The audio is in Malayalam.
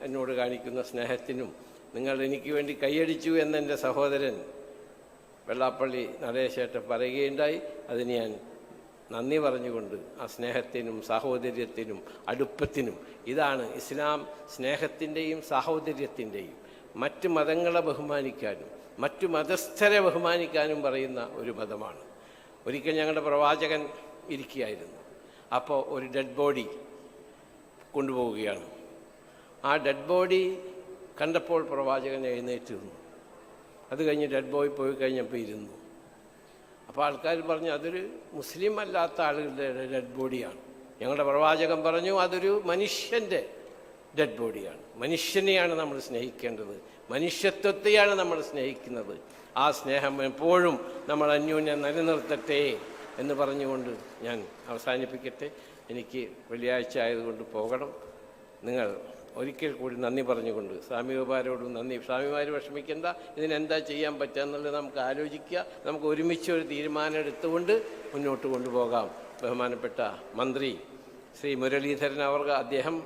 എന്നോട് കാണിക്കുന്ന സ്നേഹത്തിനും നിങ്ങൾ എനിക്ക് വേണ്ടി കൈയടിച്ചു എന്നെൻ്റെ സഹോദരൻ വെള്ളാപ്പള്ളി നടേശേട്ടൻ പറയുകയുണ്ടായി. അതിന് ഞാൻ നന്ദി പറഞ്ഞുകൊണ്ട് ആ സ്നേഹത്തിനും സാഹോദര്യത്തിനും അടുപ്പത്തിനും, ഇതാണ് ഇസ്ലാം സ്നേഹത്തിൻ്റെയും സാഹോദര്യത്തിൻ്റെയും മറ്റ് മതങ്ങളെ ബഹുമാനിക്കാനും മറ്റു മതസ്ഥരെ ബഹുമാനിക്കാനും പറയുന്ന ഒരു മതമാണ്. ഒരിക്കൽ ഞങ്ങളുടെ പ്രവാചകൻ ഇരിക്കുകയായിരുന്നു. അപ്പോൾ ഒരു ഡെഡ് ബോഡി കൊണ്ടുപോവുകയാണ്. ആ ഡെഡ് ബോഡി കണ്ടപ്പോൾ പ്രവാചകൻ എഴുന്നേറ്റ് നിന്നു. അത് കഴിഞ്ഞ് ഡെഡ് ബോഡി പോയി കഴിഞ്ഞപ്പോൾ ഇരുന്നു. അപ്പോൾ ആൾക്കാർ പറഞ്ഞു അതൊരു മുസ്ലിം അല്ലാത്ത ആളുകളുടെ ഡെഡ് ബോഡിയാണ്. ഞങ്ങളുടെ പ്രവാചകൻ പറഞ്ഞു അതൊരു മനുഷ്യൻ്റെ ഡെഡ് ബോഡിയാണ്. മനുഷ്യനെയാണ് നമ്മൾ സ്നേഹിക്കേണ്ടത്, മനുഷ്യത്വത്തെയാണ് നമ്മൾ സ്നേഹിക്കുന്നത്. ആ സ്നേഹം എപ്പോഴും നമ്മൾ അന്യോന്യം നിലനിർത്തട്ടെ എന്ന് പറഞ്ഞുകൊണ്ട് ഞാൻ അവസാനിപ്പിക്കട്ടെ. എനിക്ക് വെള്ളിയാഴ്ച ആയതുകൊണ്ട് പോകണം. നിങ്ങൾ ഒരിക്കൽ കൂടി നന്ദി പറഞ്ഞുകൊണ്ട് സ്വാമിമാരോടും നന്ദി. സ്വാമിമാർ വിഷമിക്കേണ്ട, ഇതിനെന്താ ചെയ്യാൻ പറ്റുക എന്നുള്ളത് നമുക്ക് ആലോചിക്കുക. നമുക്ക് ഒരുമിച്ച് ഒരു തീരുമാനം എടുത്തുകൊണ്ട് മുന്നോട്ട് കൊണ്ടുപോകാം. ബഹുമാനപ്പെട്ട മന്ത്രി ശ്രീ മുരളീധരൻ അവർ അദ്ദേഹം